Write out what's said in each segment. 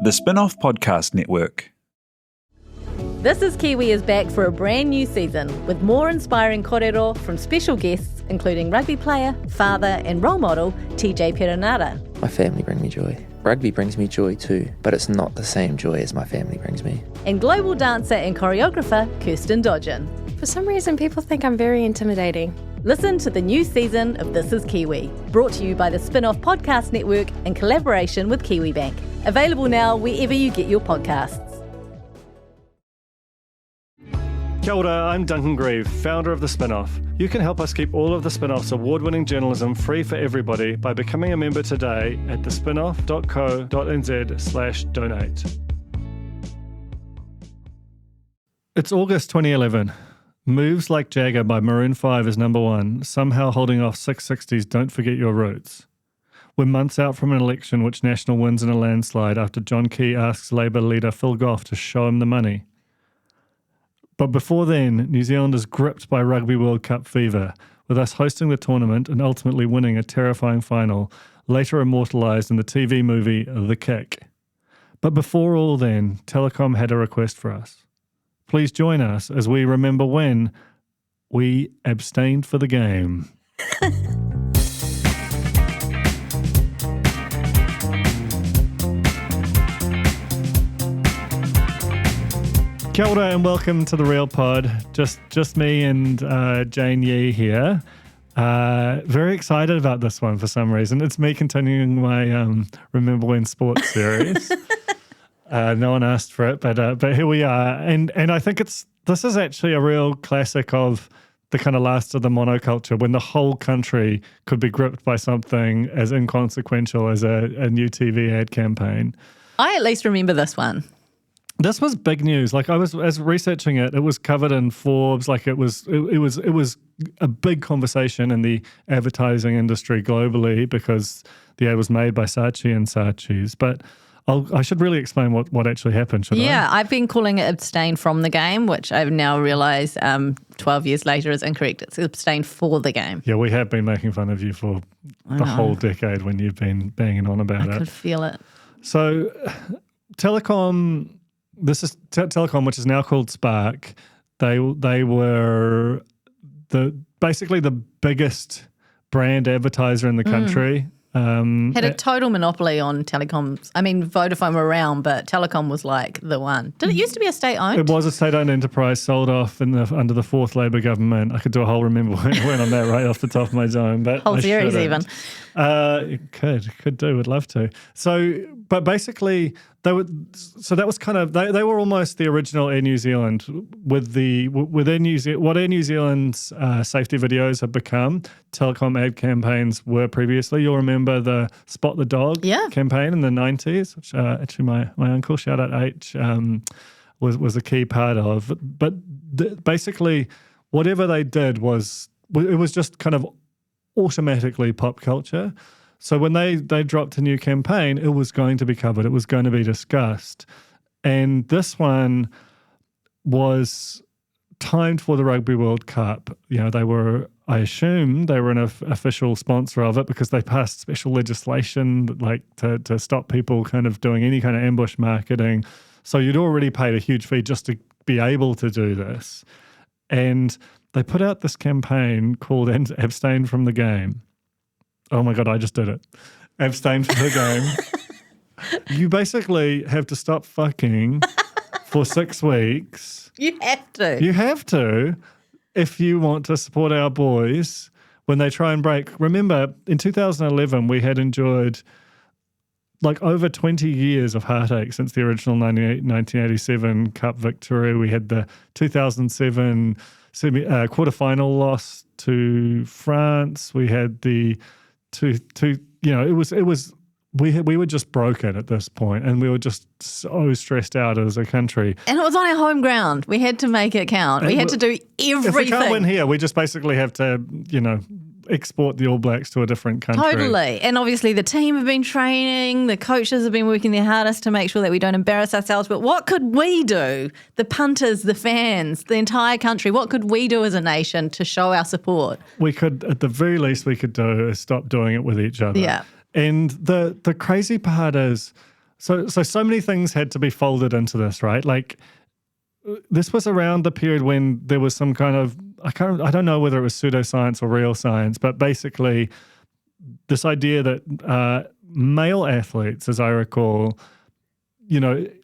The Spin-off Podcast Network. This is Kiwi is back for a brand new season with more inspiring kōrero from special guests including rugby player, father and role model TJ Perenara. My family bring me joy. Rugby brings me joy too, but it's not the same joy as my family brings me. And global dancer and choreographer Kirsten Dodgem. For some reason, people think I'm very intimidating. Listen to the new season of This is Kiwi, brought to you by the Spin-off Podcast Network in collaboration with KiwiBank. Available now wherever you get your podcasts. Kia ora, I'm Duncan Grieve, founder of The Spin-off. You can help us keep all of The Spin-off's award-winning journalism free for everybody by becoming a member today at thespinoff.co.nz/donate. It's August 2011. Moves Like Jagger by Maroon 5 is number one, somehow holding off 660's Don't Forget Your Roots. We're months out from an election which National wins in a landslide after John Key asks Labour leader Phil Goff to show him the money. But before then, New Zealand is gripped by Rugby World Cup fever, with us hosting the tournament and ultimately winning a terrifying final, later immortalised in the TV movie The Kick. But before all then, Telecom had a request for us. Please join us as we remember when we abstained for the game. Kia ora and welcome to the Real Pod. Just me and Jane Yee here. Very excited about this one for some reason. It's me continuing my Remember When Sports series. No one asked for it, but here we are. And I think this is actually a real classic of the kind of last of the monoculture, when the whole country could be gripped by something as inconsequential as a new TV ad campaign. I at least remember this one. This was big news. Like as researching it, it was covered in Forbes. Like it was a big conversation in the advertising industry globally because the ad was made by Saatchi and Saatchi's. But I should really explain what actually happened, should I? Yeah, I've been calling it abstain from the game, which I've now realised 12 years later is incorrect. It's abstain for the game. Yeah, we have been making fun of you for the whole decade when you've been banging on about it. I could feel it. So Telecom... This is Telecom, which is now called Spark. They were basically the biggest brand advertiser in the country. Had a total monopoly on telecoms. I mean, Vodafone were around, but Telecom was like the one. Did it used to be a state-owned? It was a state-owned enterprise, sold off under the fourth Labour government. I could do a whole Remember When on that right off the top of my zone. But whole series even. Could do, would love to. So, but basically, that was kind of, they were almost the original Air New Zealand with Air New Zealand, what Air New Zealand's safety videos have become. Telecom ad campaigns were previously. You'll remember the Spot the Dog campaign in the 90s, which actually my uncle, shout out H, was a key part of. But basically, whatever they did it was just kind of automatically pop culture. So when they dropped a new campaign, it was going to be covered. It was going to be discussed. And this one was timed for the Rugby World Cup. You know, I assume they were an official sponsor of it because they passed special legislation like to stop people kind of doing any kind of ambush marketing. So you'd already paid a huge fee just to be able to do this. And they put out this campaign called Abstain from the Game. Oh my God, I just did it. Abstain from the game. You basically have to stop fucking for 6 weeks. You have to. You have to if you want to support our boys when they try and break. Remember, in 2011, we had endured like over 20 years of heartache since the original 1987 Cup victory. We had the 2007 quarterfinal loss to France. We had the we were just broken at this point, and we were just so stressed out as a country. And it was on our home ground. We had to make it count. We had to do everything. If we can't win here, we just basically have to, export the All Blacks to a different country. Totally. And obviously the team have been training, the coaches have been working their hardest to make sure that we don't embarrass ourselves. But what could we do? The punters, the fans, the entire country, what could we do as a nation to show our support? We could, at the very least we could do is stop doing it with each other. Yeah. And the crazy part is, So many things had to be folded into this, right? Like, this was around the period when there was some kind of, I don't know whether it was pseudoscience or real science, but basically this idea that male athletes, as I recall,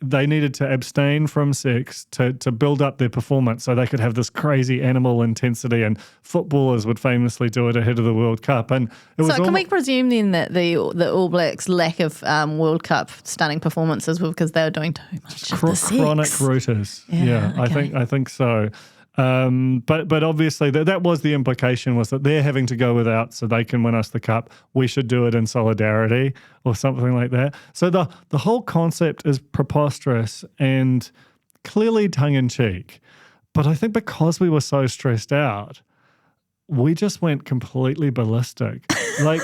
they needed to abstain from sex to build up their performance so they could have this crazy animal intensity, and footballers would famously do it ahead of the World Cup. And it was can we presume then that the All Blacks' lack of World Cup stunning performances were because they were doing too much of the sex? Chronic rooters. Yeah, okay. I think so. But obviously that was the implication, was that they're having to go without so they can win us the cup. We should do it in solidarity or something like that. So the whole concept is preposterous and clearly tongue-in-cheek. But I think because we were so stressed out, we just went completely ballistic. Like,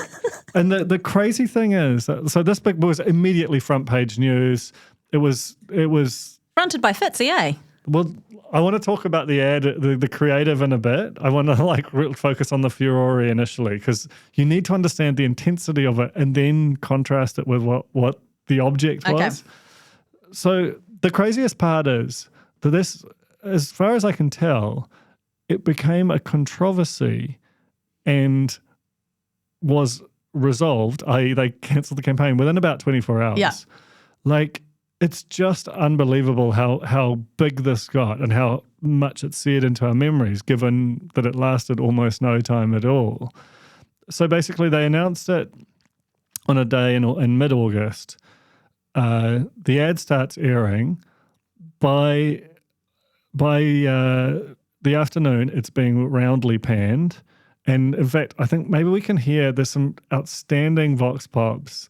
and the crazy thing is, so this big was immediately front page news. It was Fronted by Fitzy, eh? Well, I want to talk about the ad, the creative in a bit. I want to focus on the furore initially, because you need to understand the intensity of it and then contrast it with what the object was. So the craziest part is that this, as far as I can tell, it became a controversy and was resolved, i.e. they cancelled the campaign within about 24 hours. Yeah. Like, it's just unbelievable how big this got and how much it seared into our memories, given that it lasted almost no time at all. So basically they announced it on a day in mid-August. The ad starts airing. By the afternoon, it's being roundly panned. And in fact, I think maybe we can hear there's some outstanding vox pops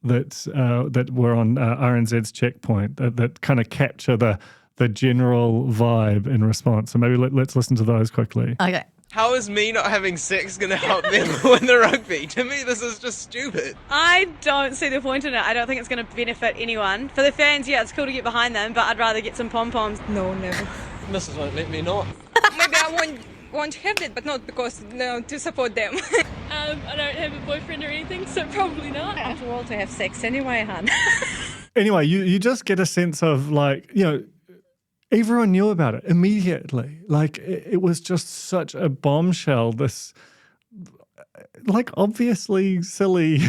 that were on RNZ's checkpoint that kind of capture the general vibe in response. So maybe let's listen to those quickly. Okay. How is me not having sex going to help them win the rugby? To me, this is just stupid. I don't see the point in it. I don't think it's going to benefit anyone. For the fans, yeah, it's cool to get behind them, but I'd rather get some pom-poms. No, never. Missus won't let me not. Maybe I won't have that, but not because to support them. I don't have a boyfriend or anything, so probably not. After all, to have sex anyway, hon. Anyway, you just get a sense of, like, everyone knew about it immediately. Like, it was just such a bombshell, this, like, obviously silly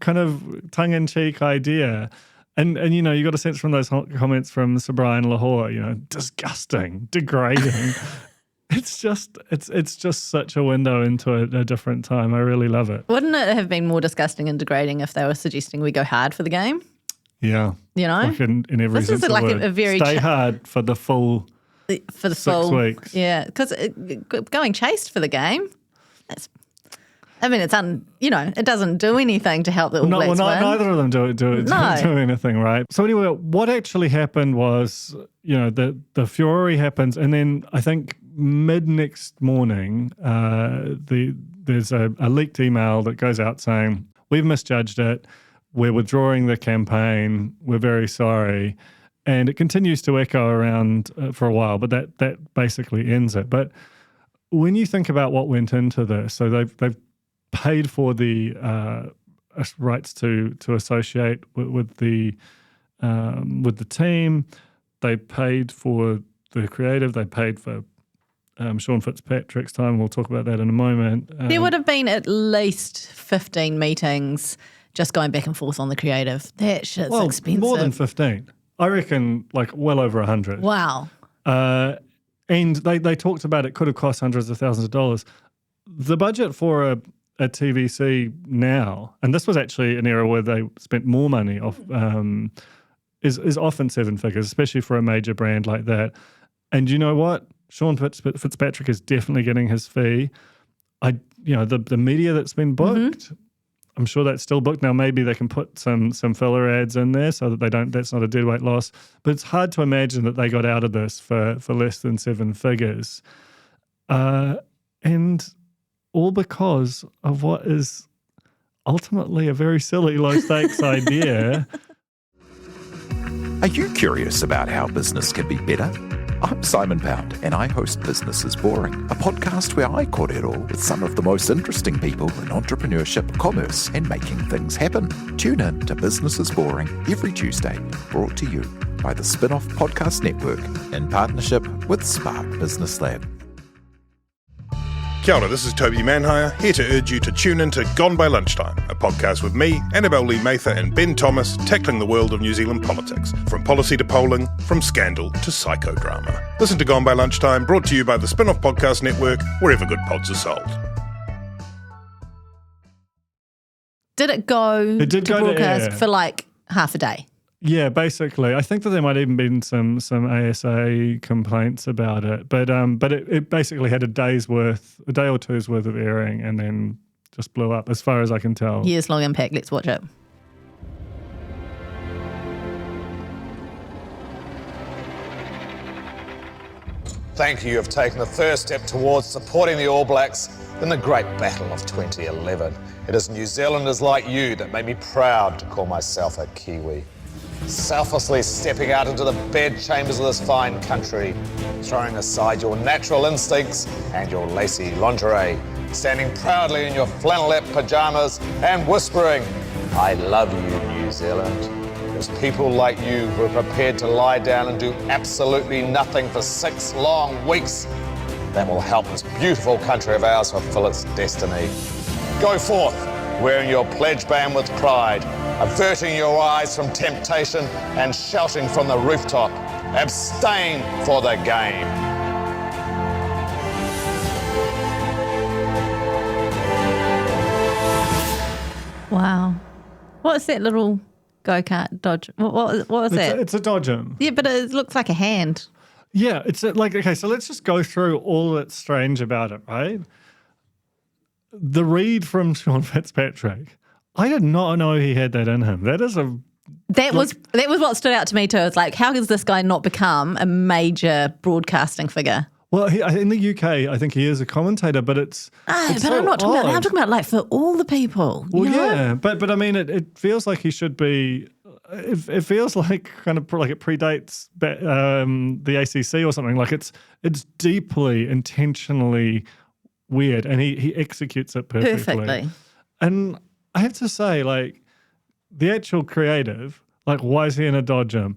kind of tongue-in-cheek idea. And you got a sense from those comments from Sir Brian Lahore, disgusting, degrading. It's just such a window into a different time. I really love it. Wouldn't it have been more disgusting and degrading if they were suggesting we go hard for the game? Yeah. Like in every this sense is like of the word. a very stay hard for the full 6 weeks. Yeah, because going chaste for the game, it doesn't do anything to help the All Blacks win. Neither of them do anything, right? So anyway, what actually happened was, the furore happens, and then I think mid next morning, there's a leaked email that goes out saying, we've misjudged it, we're withdrawing the campaign, we're very sorry. And it continues to echo around for a while, but that basically ends it. But when you think about what went into this, so they've paid for the rights to associate with the team. They paid for the creative. They paid for Sean Fitzpatrick's time. We'll talk about that in a moment. There would have been at least 15 meetings just going back and forth on the creative. That shit's expensive. More than 15. I reckon, like, well over 100. Wow. And they talked about it could have cost hundreds of thousands of dollars. The budget for a TVC now, and this was actually an era where they spent more money off, is often 7 figures, especially for a major brand like that. And you know what? Sean Fitzpatrick is definitely getting his fee. The media that's been booked, I'm sure that's still booked. Now maybe they can put some filler ads in there so that that's not a dead weight loss. But it's hard to imagine that they got out of this for less than 7 figures. And all because of what is ultimately a very silly low-stakes idea. Are you curious about how business can be better? I'm Simon Pound, and I host Business is Boring, a podcast where I kōrero with some of the most interesting people in entrepreneurship, commerce, and making things happen. Tune in to Business is Boring every Tuesday, brought to you by the Spin-Off Podcast Network in partnership with Spark Business Lab. Kia ora, this is Toby Manhire, here to urge you to tune in to Gone by Lunchtime, a podcast with me, Annabelle Lee Mather and Ben Thomas, tackling the world of New Zealand politics, from policy to polling, from scandal to psychodrama. Listen to Gone by Lunchtime, brought to you by the Spin-Off Podcast Network, wherever good pods are sold. Did it go It did to go to broadcast air. for like half a day? Yeah, basically. I think that there might even been some ASA complaints about it, but it basically had a day or two's worth of airing, and then just blew up, as far as I can tell. Years long impact. Let's watch it. Thank you. You have taken the first step towards supporting the All Blacks in the great battle of 2011. It is New Zealanders like you that made me proud to call myself a Kiwi. Selflessly stepping out into the bed chambers of this fine country, throwing aside your natural instincts and your lacy lingerie, standing proudly in your flannelette pyjamas and whispering, I love you, New Zealand. There's people like you who are prepared to lie down and do absolutely nothing for 6 long weeks that will help this beautiful country of ours fulfill its destiny. Go forth, wearing your pledge band with pride, averting your eyes from temptation and shouting from the rooftop, abstain for the game. Wow. What is that little go-kart dodge? What was that? It's a dodgem. Yeah, but it looks like a hand. Yeah, it's okay, so let's just go through all that's strange about it, right? The read from Sean Fitzpatrick. I did not know he had that in him. That is That was what stood out to me too. It's like, how has this guy not become a major broadcasting figure? Well, in the UK, I think he is a commentator, but it's But so I'm not talking about that. I'm odd. talking about like for all the people. Well, you know? yeah, but I mean, it feels like he should be. It feels like kind of like it predates the ACC or something. Like it's deeply intentionally weird, and he executes it perfectly. And I have to say, like, the actual creative, like, why is he in a dodgem?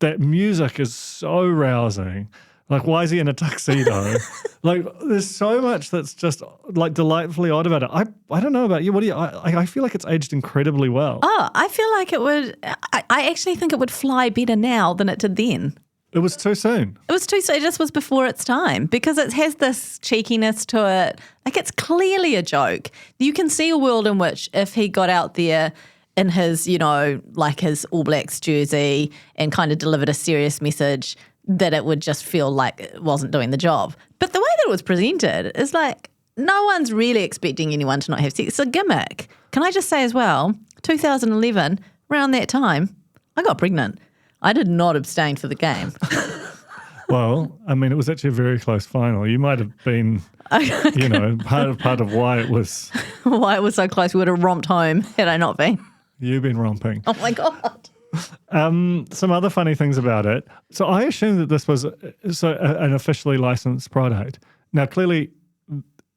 That music is so rousing. Like, why is he in a tuxedo? Like, there's so much that's just, like, delightfully odd about it. I don't know about you. What do you... I feel like it's aged incredibly well. Oh, I feel like it would... I actually think it would fly better now than it did then. It was too soon. It was too soon. It just was before its time because it has this cheekiness to it. Like, it's clearly a joke. You can see a world in which if he got out there in his, you know, like his All Blacks jersey and kind of delivered a serious message, that it would just feel like it wasn't doing the job. But the way that it was presented is like no one's really expecting anyone to not have sex. It's a gimmick. Can I just say as well, 2011, around that time, I got pregnant. I did not abstain for the game. Well, I mean, it was actually a very close final. You might have been, you know, part of why it was. Why it was so close. We would have romped home had I not been. You've been romping. Oh my God. Some other funny things about it. So I assumed that this was an officially licensed product. Now, clearly,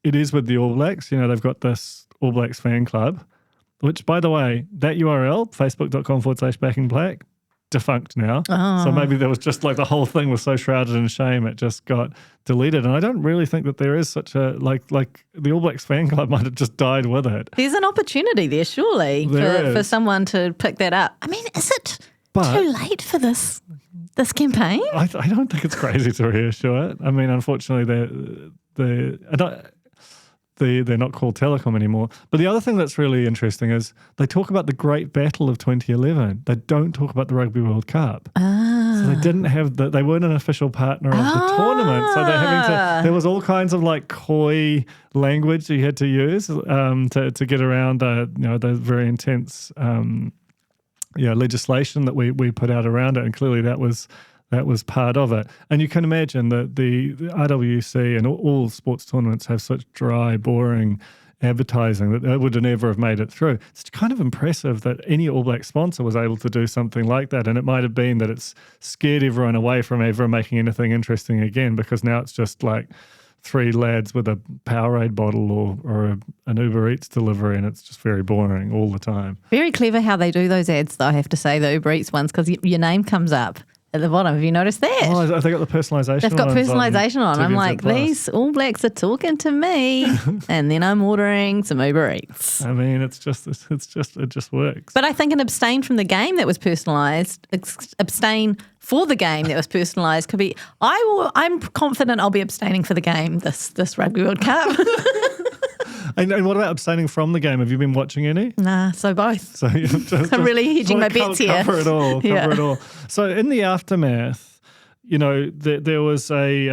it is with the All Blacks. You know, they've got this All Blacks fan club, which, by the way, that URL, facebook.com/backingplack, defunct now. Oh. So maybe there was just like the whole thing was so shrouded in shame it just got deleted. And I don't really think that there is such a, like the All Blacks fan club might have just died with it. There's an opportunity there, surely, for someone to pick that up. I mean, is it too late for this campaign? I don't think it's crazy to reassure it. I mean, unfortunately, they're not called Telecom anymore. But the other thing that's really interesting is they talk about the great battle of 2011. They don't talk about the Rugby World Cup. So they didn't have they weren't an official partner of the tournament. So they're having to, there was all kinds of like coy language you had to use to get around the very intense legislation that we put out around it. And clearly that was part of it. And you can imagine that the RWC and all sports tournaments have such dry, boring advertising that would never have made it through. It's kind of impressive that any All Black sponsor was able to do something like that. And it might have been that it's scared everyone away from ever making anything interesting again, because now it's just like 3 lads with a Powerade bottle or an Uber Eats delivery, and it's just very boring all the time. Very clever how they do those ads, though, I have to say, the Uber Eats ones, because your name comes up at the bottom. Have you noticed that? Oh, they got the personalisation. They've got personalisation on. I'm TVNZ like, Plus. these All Blacks are talking to me, and then I'm ordering some Uber Eats. I mean, it just works. But I think an abstain from the game that was personalised, abstain for the game that was personalised could be. I'm confident I'll be abstaining for the game this Rugby World Cup. And what about abstaining from the game? Have you been watching any? Nah, so both. So I'm really hedging my bets here. Cover it all. Cover it all. So in the aftermath, there was a,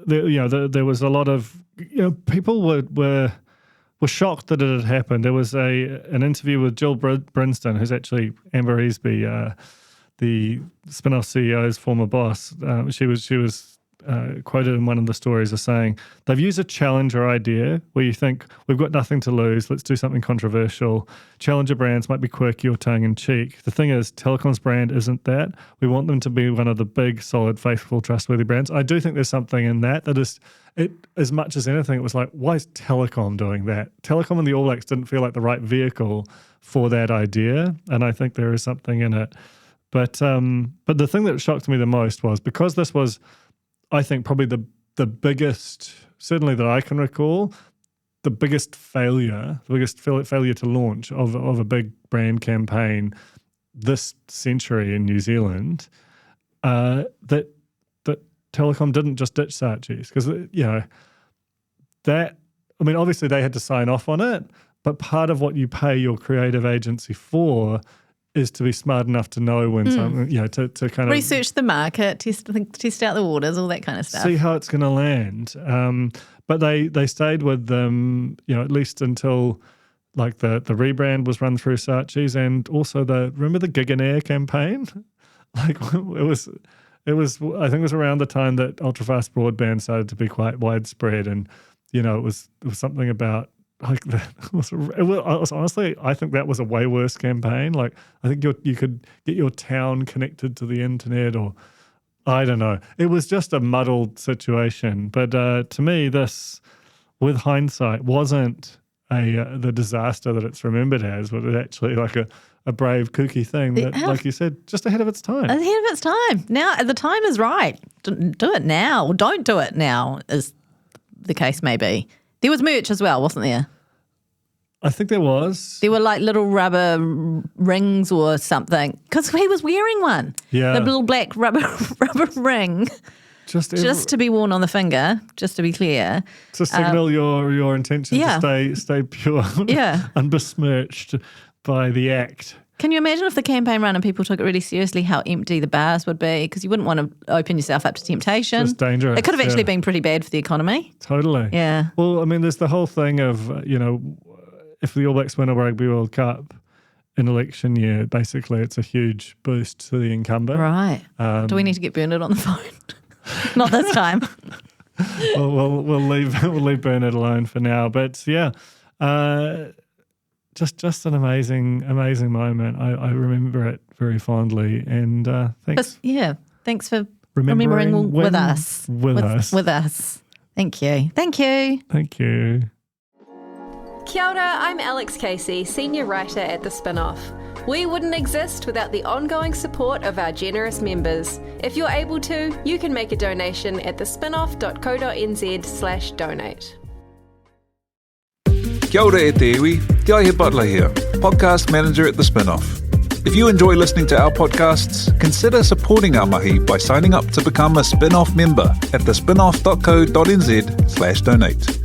there was a lot of, people were shocked that it had happened. There was an interview with Jill Brinston, who's actually Amber Easby, the spin-off CEO's former boss. She was quoted in one of the stories as saying, they've used a challenger idea where you think, we've got nothing to lose, let's do something controversial. Challenger brands might be quirky or tongue-in-cheek. The thing is, Telecom's brand isn't that. We want them to be one of the big, solid, faithful, trustworthy brands. I do think there's something in that is, it, as much as anything, it was like, why is Telecom doing that? Telecom and the All Blacks didn't feel like the right vehicle for that idea, and I think there is something in it. But the thing that shocked me the most was, because this was, I think, probably the biggest, certainly that I can recall, the biggest failure to launch of a big brand campaign this century in New Zealand, that Telecom didn't just ditch Saatchi's, because obviously they had to sign off on it, but part of what you pay your creative agency for is to be smart enough to know when something, to kind of research the market, test out the waters, all that kind of stuff. See how it's going to land. But they stayed with them, at least until like the rebrand was run through Saatchi's, and also remember the Gig and Air campaign? Like it was I think it was around the time that ultra-fast broadband started to be quite widespread, and it was something about like that. It was honestly, I think that was a way worse campaign. Like I think you could get your town connected to the internet, or I don't know. It was just a muddled situation. But to me, this, with hindsight, wasn't the disaster that it's remembered as, but it actually like a brave, kooky thing that, like you said, just ahead of its time. Ahead of its time. Now, the time is right. Do it now, or don't do it now, as the case may be. There was merch as well, wasn't there? I think there was. There were like little rubber rings or something, because he was wearing one. Yeah. The little black rubber ring. Just to be worn on the finger, just to be clear. To signal your intention to stay pure, unbesmirched by the act. Can you imagine if the campaign ran and people took it really seriously, how empty the bars would be? Because you wouldn't want to open yourself up to temptation. It's dangerous. It could have actually been pretty bad for the economy. Totally. Yeah. Well, I mean, there's the whole thing of, if the All Blacks win a Rugby World Cup in election year, basically it's a huge boost to the incumbent. Right. Do we need to get Bernard on the phone? Not this time. We'll leave Bernard alone for now. But yeah, just an amazing moment. I remember it very fondly, and thanks. Thanks for remembering with us. With us. Thank you. Thank you. Kia ora, I'm Alex Casey, Senior Writer at The Spinoff. We wouldn't exist without the ongoing support of our generous members. If you're able to, you can make a donation at thespinoff.co.nz/donate. Kia ora e te iwi, Te Aihe Butler here, podcast manager at The Spinoff. If you enjoy listening to our podcasts, consider supporting our mahi by signing up to become a Spinoff member at thespinoff.co.nz/donate.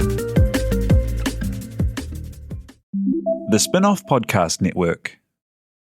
The Spinoff Podcast Network.